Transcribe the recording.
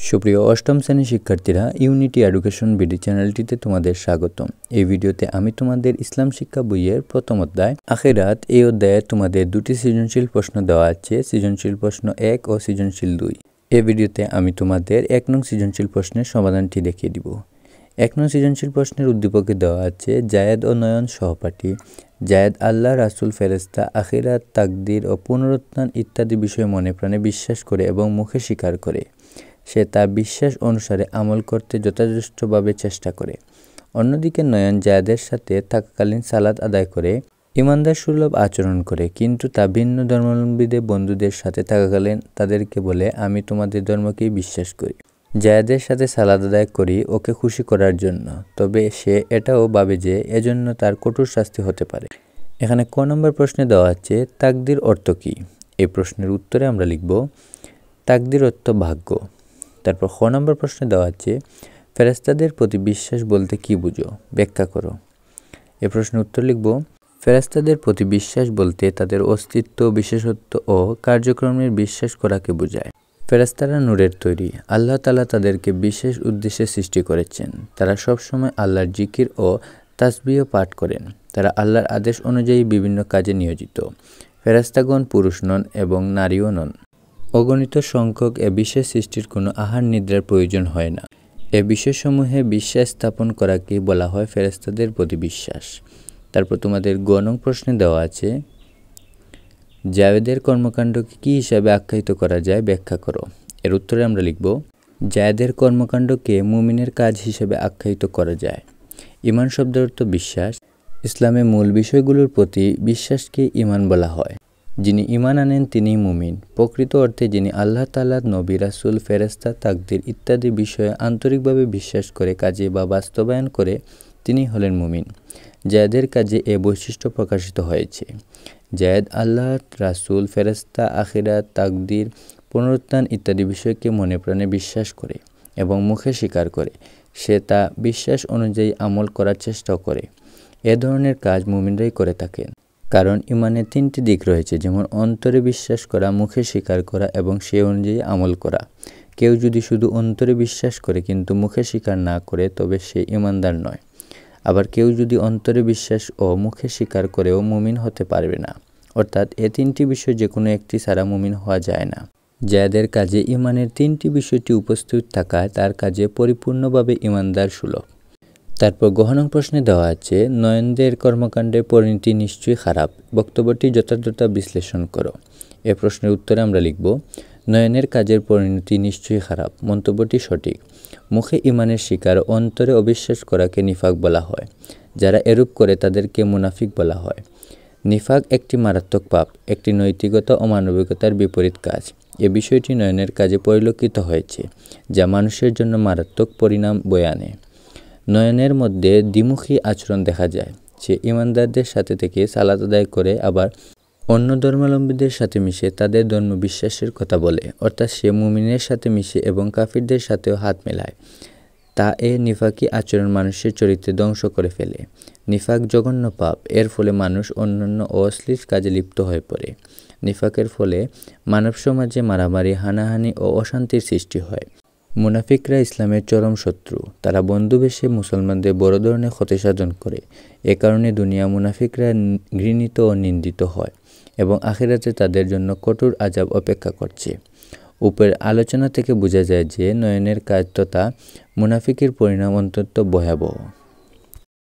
সুপ্রিয় অষ্টম শ্রেণীর শিক্ষার্থীরা, ইউনিটি এডুকেশন বিডি চ্যানেলটিতে তোমাদের স্বাগতম। এই ভিডিওতে আমি তোমাদের ইসলাম শিক্ষা বইয়ের প্রথম অধ্যায় আখিরাত, এই অধ্যায়ে তোমাদের দুটি সৃজনশীল প্রশ্ন দেওয়া আছে, সৃজনশীল প্রশ্ন 1 ও সৃজনশীল 2। এই ভিডিওতে আমি তোমাদের 1 নং সৃজনশীল প্রশ্নের সমাধানটি দেখিয়ে দিব। 1 নং সৃজনশীল প্রশ্নের উদ্দীপকে দেওয়া আছে, জায়েদ ও নয়ন সহপাঠী। জায়েদ আল্লাহ, রাসূল, ফেরেশতা, আখিরাত, তাকদীর ও পুনরুত্থান ইত্যাদি বিষয়ে মনে প্রাণে বিশ্বাস করে এবং মুখে স্বীকার করে। সে তার বিশ্বাস অনুসারে আমল করতে যথাযথভাবে চেষ্টা করে। অন্যদিকে নয়ন জায়েদের সাথে থাকাকালীন সালাত আদায় করে, ইমানদার সুলভ আচরণ করে, কিন্তু তা ভিন্ন ধর্মাবলম্বীদের বন্ধুদের সাথে থাকাকালীন তাদেরকে বলে, আমি তোমাদের ধর্মকেই বিশ্বাস করি। জায়েদের সাথে সালাত আদায় করি ওকে খুশি করার জন্য, তবে সে এটাও ভাবে যে এজন্য তার কঠোর শাস্তি হতে পারে। এখানে ক নম্বর প্রশ্নে দেওয়া আছে, তাকদীর অর্থ কী? এই প্রশ্নের উত্তরে আমরা লিখব, তাকদীর অর্থ ভাগ্য। তারপর খ নম্বর প্রশ্নে দেওয়া আছে, ফেরেশতাদের প্রতি বিশ্বাস বলতে কী বুঝো? ব্যাখ্যা করো। এই প্রশ্নের উত্তর লিখব, ফেরেশতাদের প্রতি বিশ্বাস বলতে তাদের অস্তিত্ব, বিশেষত্ব ও কার্যক্রমের বিশ্বাস করাকে বোঝায়। ফেরেশতারা নূরের তৈরি। আল্লাহ তাআলা তাদেরকে বিশেষ উদ্দেশ্যে সৃষ্টি করেছেন। তারা সবসময় আল্লাহর জিকির ও তাসবিহ পাঠ করেন। তারা আল্লাহর আদেশ অনুযায়ী বিভিন্ন কাজে নিয়োজিত। ফেরেশতাগণ পুরুষ নন এবং নারীও নন। অগণিত সংখ্যক এ বিশেষ সৃষ্টির কোনো আহার নিদ্রার প্রয়োজন হয় না। এ বিষয়সমূহে বিশ্বাস স্থাপন করাকেই বলা হয় ফেরেশতাদের প্রতি বিশ্বাস। তারপর তোমাদের গ নং প্রশ্নে দেওয়া আছে, জায়েদের কর্মকাণ্ডকে কী হিসাবে আখ্যায়িত করা যায়? ব্যাখ্যা করো। এর উত্তরে আমরা লিখব, জায়েদের কর্মকাণ্ডকে মুমিনের কাজ হিসেবে আখ্যায়িত করা যায়। ঈমান শব্দের অর্থ বিশ্বাস। ইসলামের মূল বিষয়গুলোর প্রতি বিশ্বাসকে ঈমান বলা হয়। যিনি ঈমান আনেন তিনিই মুমিন। প্রকৃত অর্থে যিনি আল্লাহ তাআলা, নবী, রাসূল, ফেরেশতা, তাকদীর ইত্যাদি বিষয়ে আন্তরিকভাবে বিশ্বাস করে কাজে বা বাস্তবায়ন করে, তিনিই হলেন মুমিন। জায়েদের কাজে এ বৈশিষ্ট্য প্রকাশিত হয়েছে। জায়েদ আল্লাহ, রাসূল, ফেরেশতা, আখিরাত, তাকদীর, পুনরুত্থান ইত্যাদি বিষয়কে মনে প্রাণে বিশ্বাস করে এবং মুখে স্বীকার করে। সে তা বিশ্বাস অনুযায়ী আমল করার চেষ্টাও করে। এ ধরনের কাজ মুমিনরাই করে থাকেন। কারণ ঈমানের 3টি দিক রয়েছে, যেমন অন্তরে বিশ্বাস করা, মুখে স্বীকার করা এবং সে অনুযায়ী আমল করা। কেউ যদি শুধু অন্তরে বিশ্বাস করে কিন্তু মুখে স্বীকার না করে, তবে সে ঈমানদার নয়। আবার কেউ যদি অন্তরে বিশ্বাস ও মুখে স্বীকার করেও মুমিন হতে পারবে না। অর্থাৎ এ 3টি বিষয় যে কোনো একটি ছাড়া মুমিন হওয়া যায় না। জায়েদের কাজে ঈমানের 3টি বিষয়টি উপস্থিত থাকায় তার কাজে পরিপূর্ণভাবে ঈমানদার সুলভ। তারপর গ নং প্রশ্নে দেওয়া আছে, নয়নদের কর্মকাণ্ডের পরিণতি নিশ্চয়ই খারাপ। বক্তব্যটি যথাযথ বিশ্লেষণ করো। এ প্রশ্নের উত্তরে আমরা লিখব, নয়নের কাজের পরিণতি নিশ্চয়ই খারাপ। মন্তব্যটি সঠিক। মুখে ঈমানের স্বীকার, অন্তরে অবিশ্বাস করাকে নিফাক বলা হয়। যারা এরূপ করে তাদেরকে মুনাফিক বলা হয়। নিফাক একটি মারাত্মক পাপ, একটি নৈতিকতা ও মানবিকতার বিপরীত কাজ। এ বিষয়টি নয়নের কাজে পরিলক্ষিত হয়েছে, যা মানুষের জন্য মারাত্মক পরিণাম বয়ে আনে। নয়নের মধ্যে দ্বিমুখী আচরণ দেখা যায়। সে ঈমানদারদের সাথে থেকে সালাত আদায় করে, আবার অন্য ধর্মাবলম্বীদের সাথে মিশে তাদের ধর্ম বিশ্বাসের কথা বলে। অর্থাৎ সে মুমিনের সাথে মিশে এবং কাফিরদের সাথেও হাত মেলায়। তা এ নিফাকি আচরণ মানুষের চরিত্রে ধ্বংস করে ফেলে। নিফাক জঘন্য পাপ। এর ফলে মানুষ অন্যান্য অশ্লীল কাজে লিপ্ত হয়ে পড়ে। নিফাকের ফলে মানব সমাজে মারামারি, হানাহানি ও অশান্তির সৃষ্টি হয়। মুনাফিকরা ইসলামের চরম শত্রু। তারা বন্ধুবেশে মুসলমানদের বড় ধরনের ক্ষতিসাধন করে। এ কারণে দুনিয়া মুনাফিকরা ঘৃণিত ও নিন্দিত হয় এবং আখিরাতে তাদের জন্য কঠোর আযাব অপেক্ষা করছে। উপরের আলোচনা থেকে বোঝা যায় যে নয়নের কাজ তথা মুনাফিকের পরিণাম অত্যন্ত ভয়াবহ।